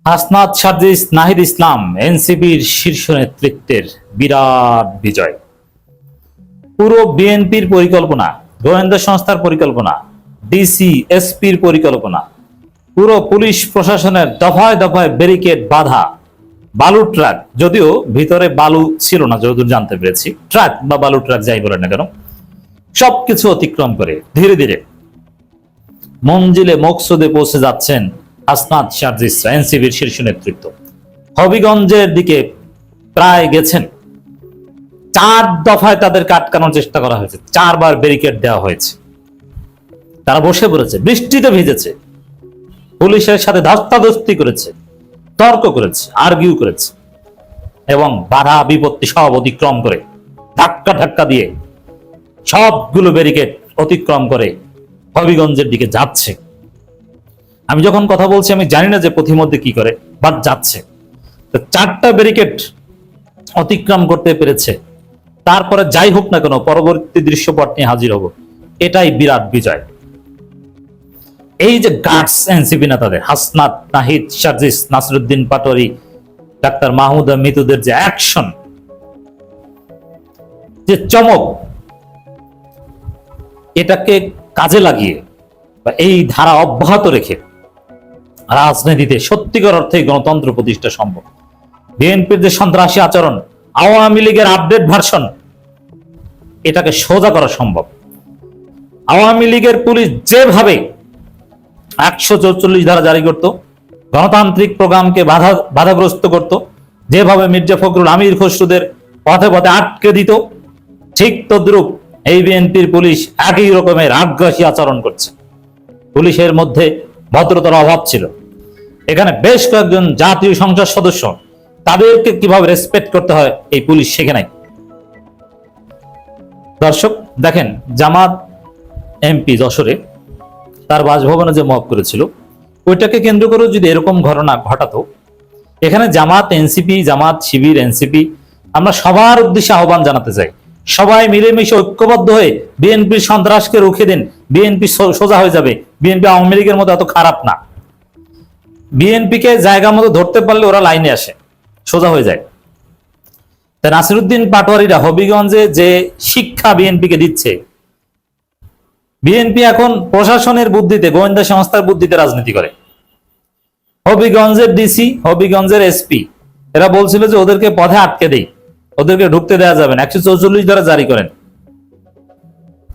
হাসনাত সার্জিস নাহিদ ইসলাম এনসিপির শীর্ষ নেতৃত্বের বিরাট বিজয়। পুরো বিএনপির পরিকল্পনা, গোয়েন্দা সংস্থার পরিকল্পনা, ডিসি এসপির পরিকল্পনা, পুরো পুলিশ প্রশাসনের দফায় দফায় ব্যারিকেড বাধা, বালু ট্রাক, যদিও ভিতরে বালু ছিল না যতদূর জানতে পেরেছি, ট্রাক বা বালু ট্রাক যাই বলেন না কেন, সবকিছু অতিক্রম করে ধীরে ধীরে মঞ্জিলে মকসুদে পৌঁছে যাচ্ছেন হাসনাত সার্জিসরা, এনসিপির শীর্ষ নেতৃত্ব। হবিগঞ্জের দিকে প্রায় গেছেন। 4 দফায় তাদেরকে আটকানোর চেষ্টা করা হয়েছে, 4 বার ব্যারিকেড দেওয়া হয়েছে। তারা বসে পড়েছে, বৃষ্টিতে ভিজেছে, পুলিশের সাথে ধস্তাধস্তি করেছে, তর্ক করেছে, আর্গিউ করেছে এবং বাধা বিপত্তি সব অতিক্রম করে ধাক্কা ধাক্কা দিয়ে সবগুলো ব্যারিকেড অতিক্রম করে হবিগঞ্জের দিকে যাচ্ছে। আমি যখন কথা বলছি আমি জানি না যে পথিমধ্যে কি করে, বাট যাচ্ছে। 4টা ব্যারিকেড অতিক্রম করতে পেরেছে। তারপরে যাই হোক না কেন, পরবর্তী দৃশ্যপট নিয়ে হাজির হব, এটাই বিরাট বিজয়। এই যে গার্ডস এনসিপি নেতাদের, হাসনাত, নাহিদ, সার্জিস, নাসিরউদ্দিন পাটোয়ারি, ডাক্তার মাহমুদা মিতুদের যে অ্যাকশন, যে চমক, এটাকে কাজে লাগিয়ে বা এই ধারা অব্যাহত রেখে রাজনীতিতে সত্যিকার অর্থে গণতন্ত্র প্রতিষ্ঠা সম্ভব। বিএনপির যে সন্ত্রাসী আচরণ, আওয়ামী লীগের আপডেট ভার্সন, এটাকে সোজা করা সম্ভব। আওয়ামী লীগের পুলিশ যেভাবে 144 ধারা জারি করত, গণতান্ত্রিক প্রোগ্রামকে বাধাগ্রস্ত করত, যেভাবে মির্জা ফখরুল, আমির খসরুদের পথে পথে আটকে দিত, ঠিক তদ্রুপ এই বিএনপির পুলিশ একই রকমের আগ্রাসী আচরণ করছে। পুলিশের মধ্যে ভদ্রতার অভাব ছিল। এখানে বেশ কয়েকজন জাতীয় সংসদ সদস্য, তাদেরকে কিভাবে রেসপেক্ট করতে হয় এই পুলিশ শেখে নাই। দর্শক দেখেন, জামাত এমপি যশোরে তার বাসভবনে যে মব করেছিল, ওইটাকে কেন্দ্র করে যদি এরকম ঘটনা ঘটাতো, এখানে জামাত, এনসিপি, জামাত, শিবির, এনসিপি, আমরা সবার উদ্দেশ্যে আহ্বান জানাতে চাই, সবাই মিলেমিশে ঐক্যবদ্ধ হয়ে বিএনপির সন্ত্রাসকে রুখে দিন। বিএনপি সোজা হয়ে যাবে। বিএনপি আওয়ামী লীগের মতো এত খারাপ না। বিএনপিকে জায়গা মতো ধরতে পারলে ওরা লাইনে আসে, সোজা হয়ে যায়। তাই নাসিরউদ্দিন পাটোয়ারিরা হবিগঞ্জে যে শিক্ষা বিএনপিকে দিচ্ছে, বিএনপি এখন প্রশাসনের বুদ্ধিতে, গোয়েন্দা সংস্থার বুদ্ধিতে রাজনীতি করে। হবিগঞ্জের ডিসি, হবিগঞ্জের এসপি এরা বলছিল যে ওদেরকে পথে আটকে দেই, ওদেরকে ঢুকতে দেওয়া যাবে না, 144 ধারা জারি করেন।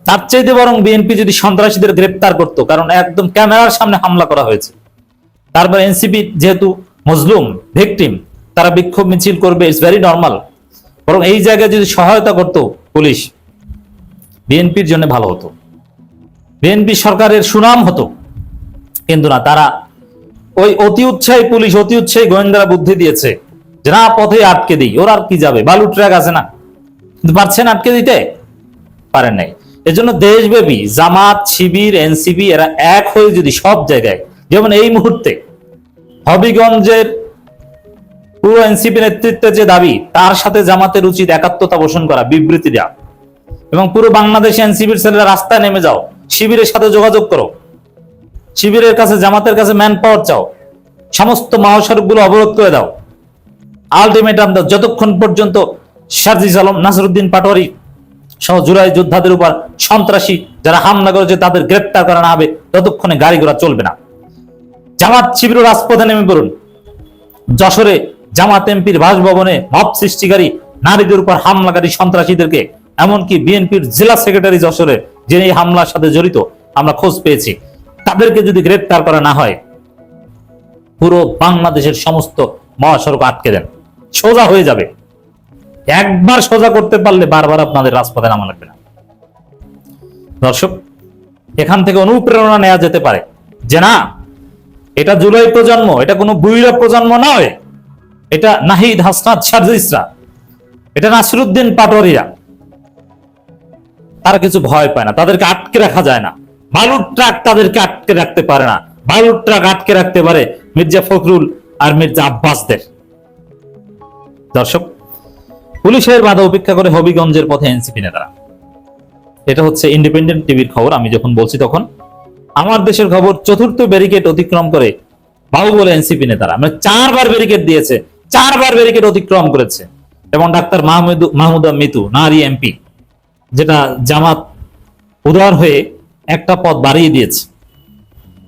তার চাইতে বরং বিএনপি যদি সন্ত্রাসীদের গ্রেপ্তার করতো, কারণ একদম ক্যামেরার সামনে হামলা করা হয়েছে। তারপর এনসিপি যেহেতু মজলুম, ভিকটিম, তারা বিক্ষোভ মিছিল করবে, ইটস ভেরি নর্মাল। বরং এই জায়গায় যদি সহায়তা করতো পুলিশ, বিএনপির জন্য ভালো হতো, বিএনপি সরকারের সুনাম হতো। কিন্তু না, তারা ওই অতি উৎসাহী পুলিশ, অতি উৎসাহী গোয়েন্দারা বুদ্ধি দিয়েছে যে না, পথে আটকে দিই। ওরা আর কি যাবে, বালু ট্রাক আছে না, কিন্তু পারছেন আটকে দিতে, পারেন নাই। এজন্য দেশব্যাপী জামাত, শিবির, এনসিপি এরা এক হয়ে যদি সব জায়গায়, যেমন এই মুহূর্তে হবিগঞ্জের পুরো এনসিপি নেতৃত্বের যে দাবি, তার সাথে জামাতের উচিত একাত্মতা পোষণ করা, বিবৃতি দেওয়া, এবং পুরো বাংলাদেশে এনসিপির ছেলেরা রাস্তায় নেমে যাও, শিবিরের সাথে যোগাযোগ করো, শিবিরের কাছে, জামাতের কাছে ম্যান পাওয়ার চাও, সমস্ত মহাসড়কগুলো অবরোধ করে দাও, আলটিমেটাম দাও, যতক্ষণ পর্যন্ত সার্জিস আলম, নাসিরউদ্দিন পাটোয়ারি সহ জুলাই যোদ্ধাদের উপর সন্ত্রাসী যারা হামলা করেছে তাদের গ্রেপ্তার করা না হবে, ততক্ষণে গাড়ি ঘোড়া চলবে না। জামাত শিবির রাজপথে নেমে পড়ুন। যশোরে জামাত এমপির বাসভবনে মব সৃষ্টিকারী, নারীদের উপর হামলাকারী সন্ত্রাসীদেরকে, এমনকি বিএনপির জেলা সেক্রেটারি যশোরে, যিনি এই হামলার সাথে জড়িত, আমরা খোঁজ পেয়েছি, তাদেরকে যদি গ্রেপ্তার করা না হয়, পুরো বাংলাদেশের সমস্ত মহাসড়ক আটকে দেন, সোজা হয়ে যাবে। একবার সোজা করতে পারলে বারবার আপনাদের রাজপথে নামা লাগবে না। দর্শক, এখান থেকে অনুপ্রেরণা নেওয়া যেতে পারে যে না, এটা জুলাই প্রজন্ম, এটা কোনো বুইরা প্রজন্ম নয়, এটা নাহিদ, হাসনাত, সার্জিসরা, এটা নাসিরউদ্দিন পাটোয়ারিরা, তারা কিছু ভয় পায় না, তাদেরকে আটকে রাখা যায় না। বালুর ট্রাক তাদেরকে আটকে রাখতে পারে না। বালুর ট্রাক আটকে রাখতে পারে মির্জা ফখরুল আর মির্জা আব্বাসদের। দর্শক, পুলিশের বাধা উপেক্ষা করে হবিগঞ্জের পথে এনসিপি নেতারা। এটা হচ্ছে ইন্ডিপেন্ডেন্ট টিভির খবর। আমি যখন বলছি তখন আমার দেশের খবর। 4র্থ ব্যারিকেড অতিক্রম করে বাহুবলে এনসিপি নেতারা মানে 4বার ব্যারিকেড দিয়েছে, 4বার ব্যারিকেড অতিক্রম করেছে। এবং ডাক্তার মাহমুদা মিতু নারী এমপি, যেটা জামাত উদার হয়ে একটা পদ বাড়িয়ে দিয়েছে,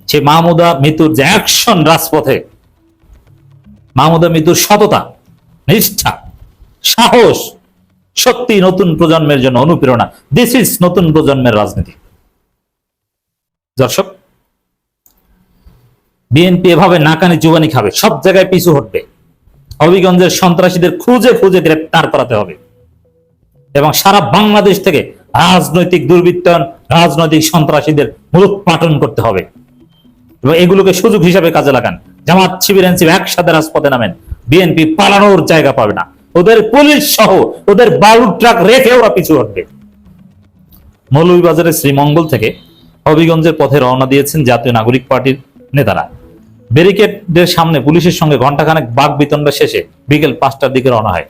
সে মাহমুদা মিতুর যে অ্যাকশন রাজপথে, মাহমুদা মিতুর সততা, নিষ্ঠা, সাহস সত্যি নতুন প্রজন্মের জন্য অনুপ্রেরণা। দিস ইজ নতুন প্রজন্মের রাজনীতি। দর্শক, বিএনপি এভাবে নাকানি চুবানি খাবে, সব জায়গায় পিছু হটবে। হবিগঞ্জের সন্ত্রাসীদের খুঁজে খুঁজে গ্রেপ্তার করাতে হবে এবং সারা বাংলাদেশ থেকে রাজনৈতিক দুর্বৃত্তায়ন, রাজনৈতিক সন্ত্রাসীদের মূলোৎপাটন করতে হবে এবং এগুলোকে সুযোগ হিসাবে কাজে লাগান। জামাত, শিবির, এনসিপি একসাথে রাজপথে নামেন, বিএনপি পালানোর জায়গা পাবে না। ওদের পুলিশ সহ ওদের বালুর ট্রাক রেখে ওরা পিছু হটবে। মৌলভীবাজারের শ্রীমঙ্গল থেকে হবিগঞ্জের পথে রওনা দিয়েছেন জাতীয় নাগরিক পার্টির নেতারা। ব্যারিকেডের সামনে পুলিশের সঙ্গে ঘণ্টাখানেক বাক বিতণ্ডা শেষে বিকেল 5টার দিকে রওনা হয়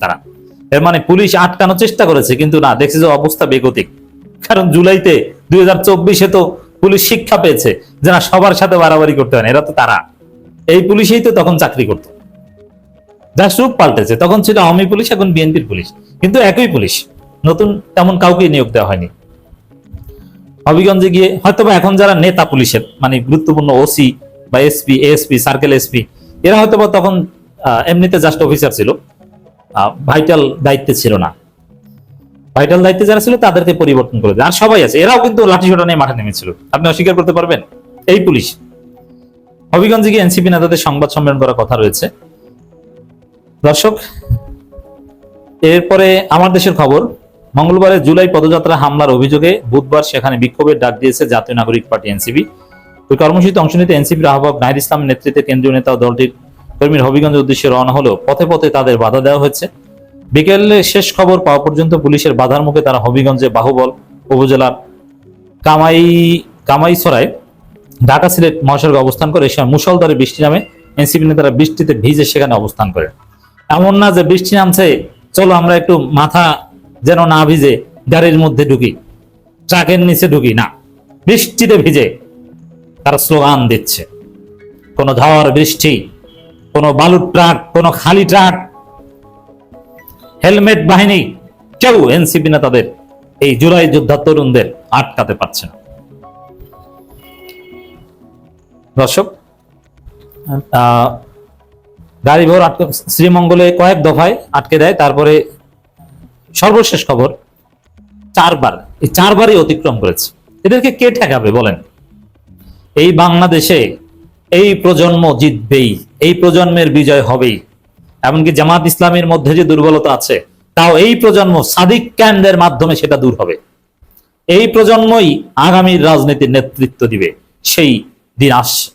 তারা। এর মানে পুলিশ আটকানোর চেষ্টা করেছে, কিন্তু না, দেখছে যে অবস্থা বেগতিক। কারণ জুলাইতে 2024-এ তো পুলিশ শিক্ষা পেয়েছে যে না, সবার সাথে বাড়াবাড়ি করতে হয় না। এরা তো তারা, এই পুলিশেই তো তখন চাকরি করত, যার রূপ পাল্টেছে। তখন ছিল আওয়ামী পুলিশ, এখন বিএনপির পুলিশ, কিন্তু একই পুলিশ, নতুন তেমন কাউকে নিয়োগ দেওয়া হয়নি। হবিগঞ্জে গিয়ে হয়তোবা এখন যারা নেতা পুলিশের, মানে গুরুত্বপূর্ণ ওসি বা এসপি, এএসপি, সার্কেল এসপি, এরা হয়তোবা তখন এমনিতে জাস্ট অফিসার ছিল, ভাইটাল দায়িত্বে ছিল না। ভাইটাল দায়িত্বে যারা ছিল তাদেরকে পরিবর্তন করে দেয়, আর সবাই আছে। এরাও কিন্তু লাঠিসোঁটা নিয়ে মাঠে নেমেছিল, আপনি অস্বীকার করতে পারবেন? এই পুলিশ। হবিগঞ্জে গিয়ে এনসিপি নেতাদের সংবাদ সম্মেলন করার কথা রয়েছে। দর্শক, এরপরে আমার দেশের খবর। মঙ্গলবারে জুলাই পদযাত্রা হামলার অভিযোগে বুধবার সেখানে বিক্ষোভের ডাক দিয়েছে জাতীয় নাগরিক পার্টি এনসিপি। ওই কর্মসূচিতে অংশ নিতে এনসিপির আহ্বায়ক নাহিদ ইসলামের নেতৃত্বে কেন্দ্রীয় নেতা ও দলটির কর্মীর হবিগঞ্জের উদ্দেশ্যে রওনা হলেও পথে পথে তাদের বাধা দেওয়া হয়েছে। বিকেলে শেষ খবর পাওয়া পর্যন্ত পুলিশের বাধার মুখে তারা হবিগঞ্জে বাহুবল উপজেলার কামাইছড়ায় ঢাকা সিলেট মহাসড়কে অবস্থান করে। এই সময় মুষলধারে বৃষ্টি নামে, এনসিপি নেতারা বৃষ্টিতে ভিজে সেখানে অবস্থান করে। এমন না যে বৃষ্টি নামছে, চলো আমরা একটু মাথা যেন না ভিজে গাড়ির মধ্যে ঢুকি, ট্রাকের নিচে ঢুকি, না, বৃষ্টিতে ভিজে তারা স্লোগান দিচ্ছে। কোনো ঝড় বৃষ্টি, কোনো বালুর ট্রাক, কোনো খালি ট্রাক, হেলমেট বাহিনী, কেউ এনসিপি নেতাদের, এই জুলাই যোদ্ধা তরুণদের আটকাতে পারছে না। দর্শক, গাড়ি ভোর আটকে শ্রীমঙ্গলে কয়েক দফায় আটকে দেয়। তারপরে সর্বশেষ খবর, 4বার, এই 4বারই অতিক্রম করেছে। এদেরকে কে ঠেকাবে বলেন? এই বাংলাদেশে এই প্রজন্ম জিতবেই, এই প্রজন্মের বিজয় হবেই। এমনকি জামাত ইসলামের মধ্যে যে দুর্বলতা আছে, তাও এই প্রজন্ম সাদিক ক্যান্ডের মাধ্যমে সেটা দূর হবে। এই প্রজন্মই আগামীর রাজনীতির নেতৃত্ব দিবে, সেই দিন আসছে।